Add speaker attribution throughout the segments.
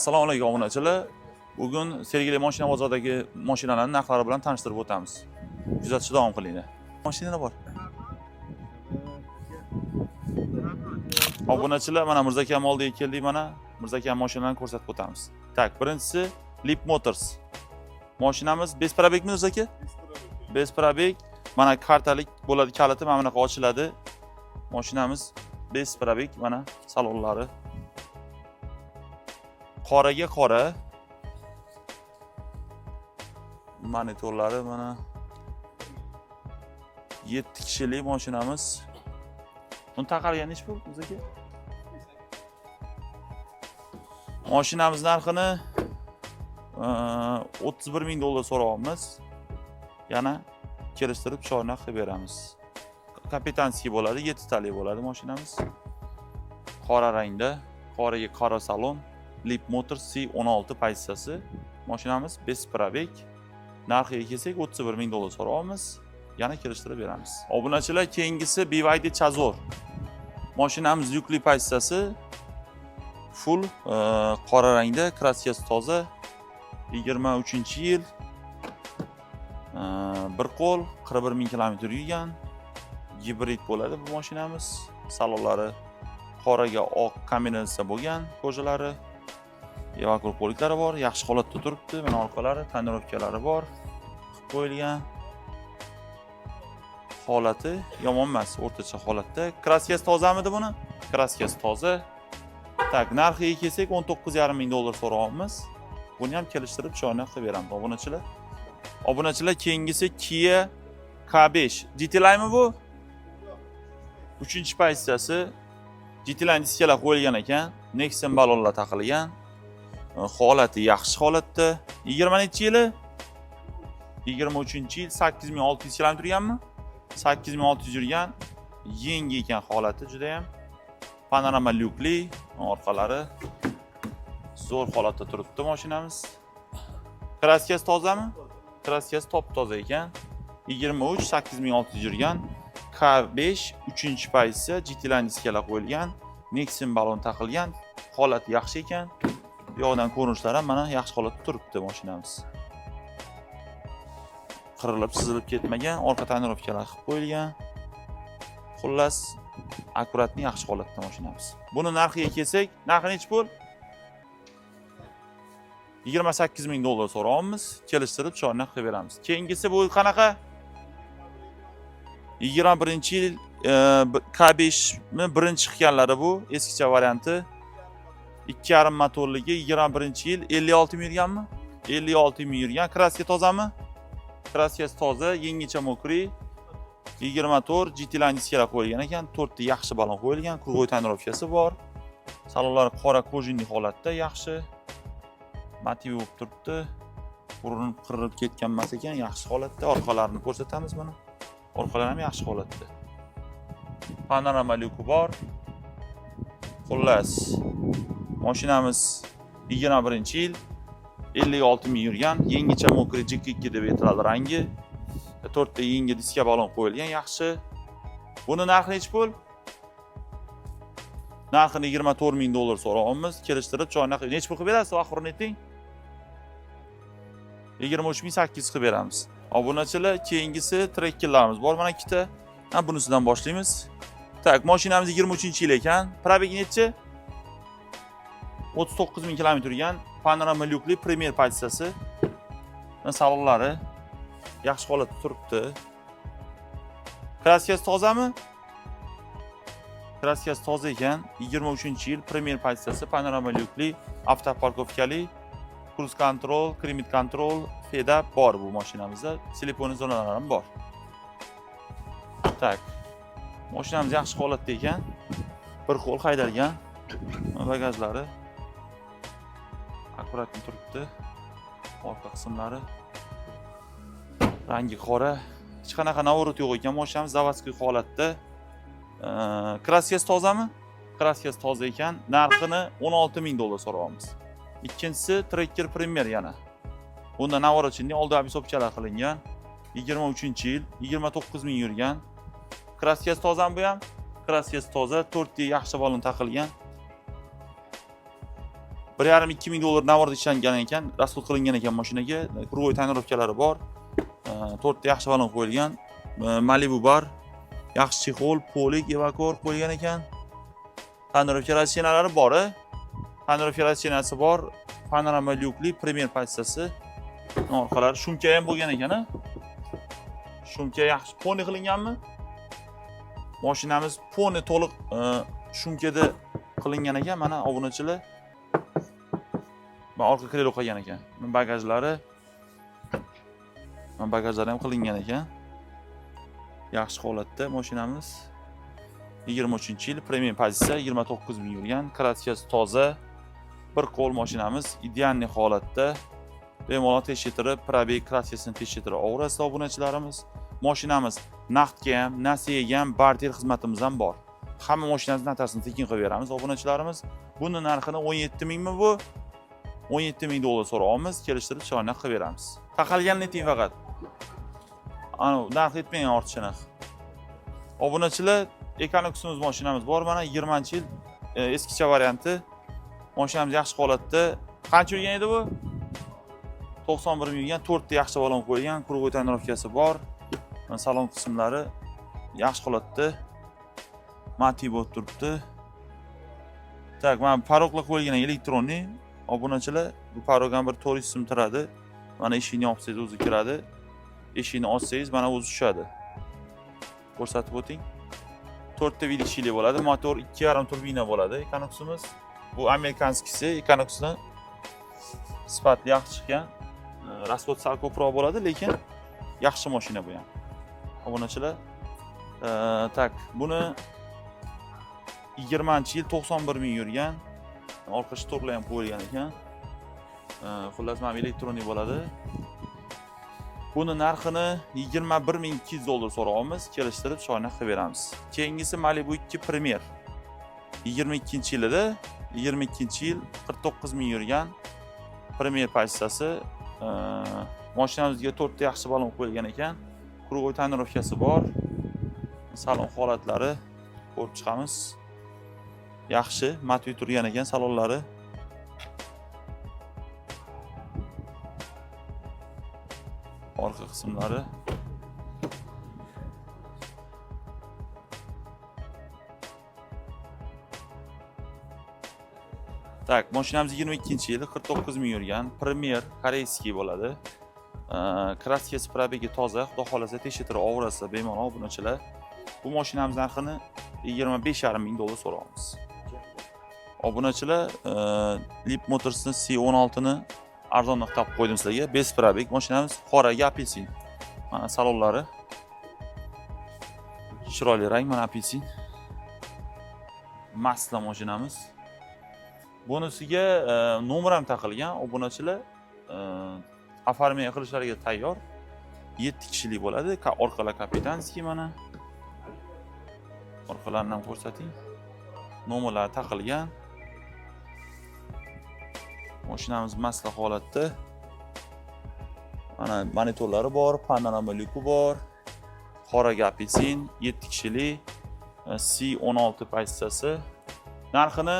Speaker 1: Assalomu alaykum obunachilar. Bugun Sergeli mashina bozoridagi mashinalarning narxlari bilan tanishtirib o'tamiz. Kuzatishda davom qilinglar. Mashinalar bor. Obunachilar, mana Mirzakam oldiga keldik, mana Mirzakam mashinalarini ko'rsatib o'tamiz. Tak, birinchisi Leap Motors. Mashinamiz besprabegmi Mirzaka? Besprabeg. Mana kartalik bo'ladi, kaliti mana bunaqa ochiladi. Mashinamiz besprabeg, mana salonlari. Qoraga qora. Monitorlari mana 7 kishilik mashinamiz. Uni taqalgan ish bu bizga. Mashinamiz narxini $31,000 so'rayapmiz. Yana kelishtirib choynak qilib beramiz. Kapitanskiy bo'ladi, 7 talik bo'ladi mashinamiz. Qora rangda, qoraga qora salon. Leap Motors C16 pozitsiyasi. Mashinamiz besprabeg. Narxiga kelsak $31,000 so'rayapmiz. Yana kelishtirib beramiz. Obunachilar, keyingisi BYD Chazor. Mashinamiz yukli pozitsiyasi. Full qora rangda, kraskasi toza. 23-yil. Bir qo'l 41,000 kilometr yurgan. Gibrid bo'ladi bu mashinamiz. Salonlari qoraga oq kombinatsiya bo'lgan, ko'jalari. Evakul poliklari bor, yaxshi holatda turibdi. Mana orqalari, tonirovkalari bor. Qilib qo'yilgan. Holati yomon emas, o'rtacha holatda. Kraskasi tozamidi buni? Kraskasi toza. Tak, narxiga kelsak $19,500 so'rayapmiz. Buni ham kelishtirib choynak qilib beramiz, obunachilar. Obunachilar, keyingisi Kia K5. GT-Line bu? 3-pozitsiyasi. GT-Line diskalar qo'yilgan ekan. Nexon balonlar taqilgan. Holati yaxshi holatda. 20-yili? 23-yil, 8600 km yurganmi? 8600 yurgan. Yangi ekan holati juda ham. Panorama lyukli, orqalari zo'r holatda turibdi mashinamiz. Kraskasi tozami? Kraskasi top-toza ekan. 23, 8600 yurgan. K5 3-pozitsiya, GT-Line diskalar qo'yilgan. Nexon balon taqilgan. Holati yaxshi ekan. Bu yoqdan ko'rinishlari ham mana yaxshi holatda turibdi mashinamiz. Qirilib, chizilib ketmagan, orqa tonirovkalar qilib qo'yilgan. Xullas, akkuratni yaxshi holatda mashinamiz. Buni narxiga kelsak, narxi nech pul? $28,000 so'rayapmiz. Kelishtirib choynak qilib beramiz. Keyingisi bu qanaqa? 21-yil K5 ni birinchi chiqqanlari bu, eskicha varianti. 2.5 motorligi, 21-yil 56 ming yurganmi? 56 ming yurgan. Kraska tozami? Kraskasi toza, yangicha mokri. 24 GT-Line diskalar qo'yilgan ekan. 4 ta yaxshi balon qo'yilgan, krugoy tonirovkasi bor. Salonlar qora kojinli holatda, yaxshi. Motiv bo'lib turibdi. Urinib qirilib ketgan emas ekan, yaxshi holatda. Orqalarini ko'rsatamiz mana. Orqalari ham yaxshi holatda. Panorama lyuki bor. Xullas, mashinamiz 21-yil 56 ming yurgan, yangicha mokri GK2 deb aytiladi rangi. 4 ta yangi diska balon qo'yilgan, yaxshi. Buni narxi nech pul? Narxini $24,000 so'rayapmiz. Kelishtirib choynak nech pul qilib berasiz? Oxirini ayting. 23,800 qilib beramiz. Obunachilar, keyingisi trekkerlarimiz bor, mana ikkita. Ha, bunisidan boshlaymiz. Tak, mashinamiz 23-yil ekan. Probeg nechi? 39,000 kilometr yurgan. Panorama lyukli premier pozitsiyasi. Salonlari yaxshi holatda turibdi. Kraskasi tozami? Kraskasi toza ekan. 23-yil premier pozitsiyasi, panorama lyukli, avtoparkovkali, cruise control, climate control, feda bor bu mashinamizda. Telefon zonalari ham bor. Tak. Mashinamiz yaxshi holatda ekan. Bir qo'l haydalgan. Bagajlari akkuratni turibdi. Orqa qismlari rangi qora. Hech qanaqa navorot yo'q ekan. Mashinamiz zavodskiy holatda. Kraskasi tozami? Kraskasi toza ekan. Narxini $16,000 so'rayapmiz. Ikkinchisi Tracker Premier yana. Bunda navorotchining oldi obisopchalar qilingan. 23-yil 29 ming yurgan. Kraskasi tozami bu ham? Kraskasi toza, 4 ta yaxshi balon taqilgan. 1,5-2 ming dollar navorda ishlangan ekan, rasxod qilingan ekan mashinaga. Krugoy tonirovkalari bor. 4 ta yaxshi balon qo'yilgan. Malibu bor. Yaxshi chexol, polik, evakor qo'yilgan ekan. Tonirovka ratsionalari bor. Tonirovka ratsionasi bor. Panorama lyukli Premier pozitsiyasi. Orqalari shumka ham bo'lgan ekan. Shumka yaxshi poni qilinganmi? Mashinamiz poni to'liq shumkada qilingan ekan. Mana obunachilar. Va orqa krelo qo'ygan ekan. Bagajlari. Bagajlari ham qilingan ekan. Yaxshi holatda mashinamiz. 23-yil premium pozitsiya, 29 ming yurgan, kraskasi toza. Bir qo'l mashinamiz idealniy holatda. Bemalol tekshirib, probeg kraskasini tekshirib olasiz obunachilarimiz. Mashinamiz naqdga ham, nasiyaga ham, barter xizmatimiz ham bor. Hamma mashinamizni natasini tekin qilib beramiz obunachilarimiz. Buni narxini 17 mingmi bu? 17 ming dollar so'raymiz, kelishtirib chiroyli qilib beramiz. Taqalganini ayting faqat. Ana, narx aytmang ortiqcha narx. Obunachilar, Econoximiz mashinamiz bor, mana 20-yil eskicha varianti. Mashinamiz yaxshi holatda. Qancha yurgan edi bu? 91 ming yurgan, 4 ta yaxshi balon qo'yilgan, krugoy tonirovkasi bor. Salon qismlari yaxshi holatda. Mati bo'lib turibdi. Tak, mana paroklar qo'yilgan elektronli. Obunachilar, bu parogdan bir 400 so'm turadi. Mana eshikni yopsangiz o'zi kiradi. Eshikni ochsangiz mana o'zi tushadi. Ko'rsatib o'ting. 4 ta vidishili bo'ladi. Motor 2,5 turbina bo'ladi. Econoximiz. Bu amerikanskisi, Econoxni sifati yaxshi chiqqan. Rasxod sal ko'proq bo'ladi, lekin yaxshi mashina bu ham. Obunachilar, tak, buni 20-yil 91 ming yurgan. Orqa shtorlar ham qo'yilgan ekan. Xullas, mana elektronik bo'ladi. Buni narxini 21.200 dollar so'raymiz, kelishtirib shoyna qilib beramiz. Keyingisi Malibu 2 Premier. 22-yilida, 22-yil 49 ming yurgan Premier pozitsiyasi. Mashinamizga 4 ta yaxshi balon qo'yilgan ekan. Krugoy tonirovkasi bor. Salon holatlari ko'rib chiqamiz. Yaxshi, matvi turgan ekan salonlari. Orqa qismlari. Tak, mashinamiz 22-yil 49 ming yurgan, Premier koreyskiy bo'ladi. Kraskasi probegi toza, xudo xolasa tekshirib olasiz bemalol obunachilar. Bu mashinamiz narxini 25,5 ming dollar so'raymiz. Obunachilar, Lip Motors'ni C16 ni arzonroq topib qo'ydim sizlarga. Bez probeg mashinamiz qoraga apelsin. Mana salonlari. Chiroyli rang, mana apelsin. Masla mashinamiz. Bunisiga nomer ham taqilgan. Obunachilar oformlaniya qilishlariga tayyor. 7 kishilik bo'ladi. Orqalar kapitanskiy mana. Orqalarini ham ko'rsating. Nomerlar taqilgan. Mashinamiz masla holatda. Mana monitorlari bor, panorama lyuki bor. Qoraga apelsin, 7 kishilik C16 pozitsiyasi. Narxini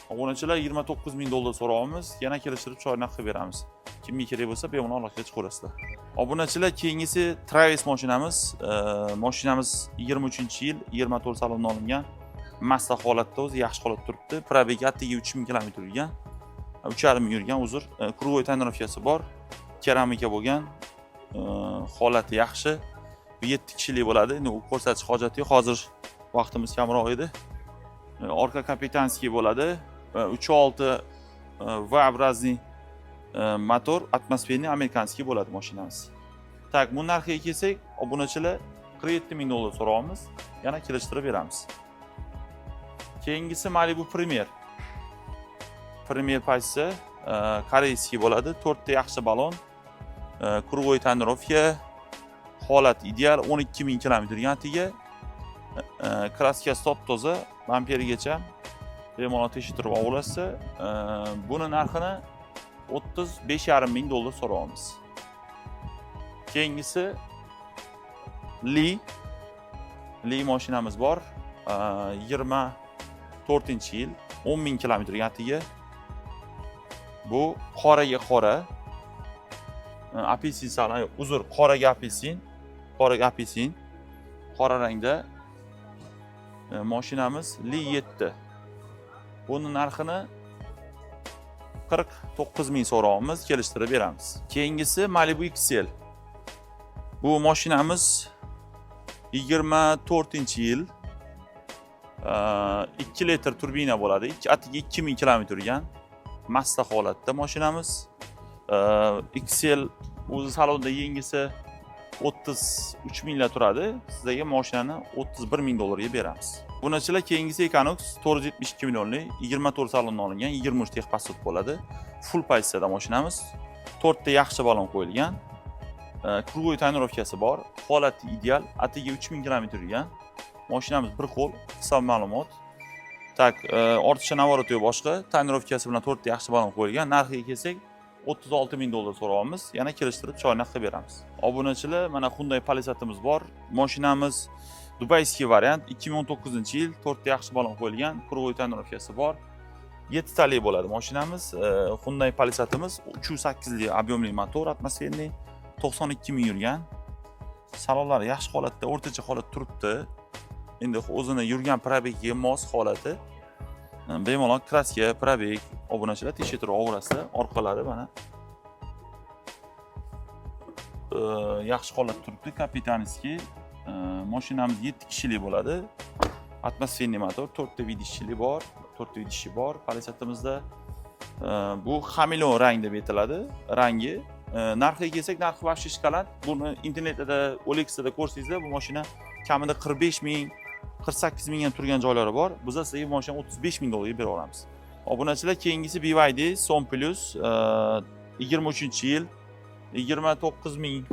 Speaker 1: obunachilar 29 ming dollar so'raymiz. Yana kelishtirib choynak qilib beramiz. Kimga kerak bo'lsa bemalol aloqaga chiqaverasizlar. Obunachilar, keyingisi Travis mashinamiz. Mashinamiz 23-yil 24 salondan olingan. Masla holatda, o'zi yaxshi holatda turibdi. Probegi attiga 3000 km yurgan. 3,5 ming yurgan, uzr. Krugoy tonirovkasi bor. Keramika bo'lgan. Holati yaxshi. 7 kishilik bo'ladi. Endi u ko'rsatish hojati yo'q. Hozir vaqtimiz kamroq edi. Orqa kapitanskiy bo'ladi. 3.6 V obrazli motor, atmosferniy amerikanskiy bo'ladi mashinamiz. Tak, bu narxiga kelsak, obunachilar 47 ming dollar so'raymiz. Yana kelishtirib beramiz. Keyingisi Malibu Premier. Premier pozitsiya koreyskiy bo'ladi. 4 ta yaxshi balon. Krugoy tonirovka. Holat ideal, 12 ming km yurgantiga. Kraskasi top-toza, bamperigacha bemalol tekshirib olasiz. Buni narxini 35,5 ming dollar so'raymiz. Keyingisi Li mashinamiz bor. 24-yil 10 ming km yurgantiga. Bu qoraga qora. Apelsin salon, uzr, qoraga apelsin. Qoraga apelsin. Qora rangda mashinamiz Li7. Buni narxini 49 ming so'rayapmiz, kelishtirib beramiz. Keyingisi Malibu XL. Bu mashinamiz 24-yil. 2 litr turbina bo'ladi. Atiga 2000 kilometr yurgan. Masta holatda mashinamiz. XL o'zi salonda yengisi 33 minglar turadi. Sizlarga mashinani 31 ming dollarga beramiz. Bunachilar keyingisi Equinox 472 millionlik 24 salondan olingan 23 texpasport bo'ladi. Full pozitsiyada mashinamiz. 4 ta yaxshi balon qo'yilgan. Krugoy tonirovkasi bor. Holati ideal. Atiga 3000 kilometr yurgan. Mashinamiz bir qo'l, hisob ma'lumot. Tak, ortiqcha navoroti boshqa, tonirovkasi bilan 4 ta yaxshi balon qo'yilgan. Narxiga kelsak 36 ming dollar so'rayapmiz. Yana kelishtirib choynak qilib beramiz. Obunachilar, mana Hyundai Palissadimiz bor. Mashinamiz Dubayskiy variant 2019-yil, 4 ta yaxshi balon qo'yilgan, krugoy tonirovkasi bor. 7 tali bo'ladi mashinamiz. Hyundai Palissadimiz 308 li объемli motor, atmosferniy, 92 ming yurgan. Salonlari yaxshi holatda, o'rtacha holatda turibdi. Endi o'zini yurgan probegiga mos holati. Bemalol kraska, probeg, obunachilar tekshirib olaverasizlar. Orqalari mana yaxshi holatda turibdi. Kapitaniskiy mashinamiz 7 kishilik bo'ladi. Atmosferniy motor, 4 ta vidishchilik bor, 4 ta vidishi bor. Palissadimizda bu xameleon rang deb aytiladi. Rangi narxiga kelsak, narxi vaqti shkalat. Buni internetda, OLXda ko'rsangizlar, bu mashina kamida 45 ming, 48 ming ham turgan joylari bor. Biz sizga bu mashinani 35 ming dollarga berib olamiz. Obunachilar, keyingisi BYD Son Plus 23-yil 29 ming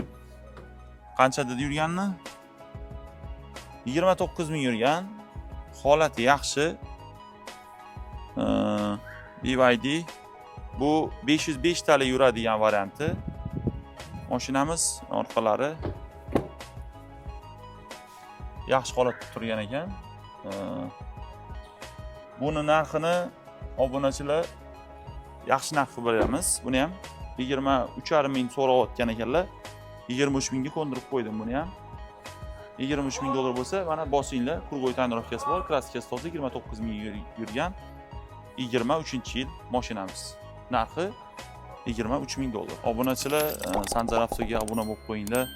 Speaker 1: qanchada yurganmi? 29 ming yurgan. Holati yaxshi. BYD bu 505 tali yuradigan varianti. Mashinamiz orqalari yaxshi holatda turgan ekan. Buni narxini obunachilar yaxshi narxga beramiz. Buni ham 23,5 ming so'rayotgan ekanlar. 23 mingga ko'ndirib qo'ydim buni ham. 23 ming dollar bo'lsa, mana bosinglar, krugoy tonirovkasi bor, kraskasi toza, 29 ming yurgan. 23-yil mashinamiz. Narxi 23 ming dollar. Obunachilar, Sanjar Avtoga obuna bo'lib qo'yinglar.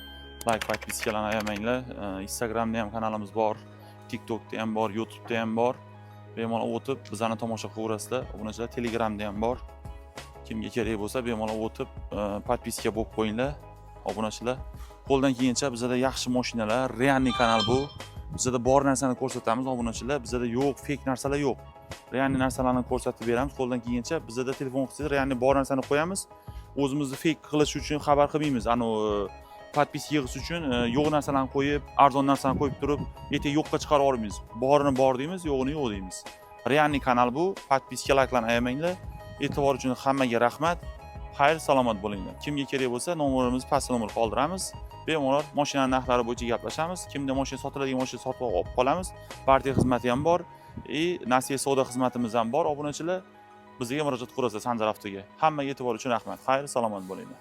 Speaker 1: Like, podpiskalarni ayamanglar. Instagramda ham kanalimiz bor, TikTokda ham bor, YouTube'da ham bor. Bemalol o'tib bizlarni tomosha qilaverasizlar. Obunachilar, Telegramda ham bor. Kimga kerak bo'lsa, bemalol o'tib podpiska bo'lib qo'yinglar. Obunachilar, qo'ldan kelgancha bizda yaxshi mashinalar, realniy kanal bu. Bizda bor narsani ko'rsatamiz, obunachilar. Bizda yo'q, fake narsalar yo'q. Realniy narsalarni ko'rsatib beramiz. Qo'ldan kelgancha bizda telefon qilsangiz, realniy bor narsani qo'yamiz. O'zimizni fake qilish uchun xabar qilmaymiz. Podpis yig'ish uchun yo'q narsalarni qo'yib, arzon narsani qo'yib turib, ertaga yo'qqa chiqarib yubormaymiz. Borini bor deymiz, yo'g'ini yo'q deymiz. Realniy kanal bu. Podpiska, layklarni ayamanglar. E'tibor uchun hammaga rahmat. Xayr, salomat bo'linglar. Kimga kerak bo'lsa, nomerimizni pastda nomer qoldiramiz. Bemalol mashina narxlari bo'yicha gaplashamiz. Kimda mashina sotiladigan mashina sotib olib qolamiz. Partiya xizmati ham bor. Nasiya savdo xizmatimiz ham bor. Obunachilar, bizga murojaat qilasiz Sanjar Avtoga. Hammaga e'tibor uchun rahmat. Xayr, salomat bo'linglar.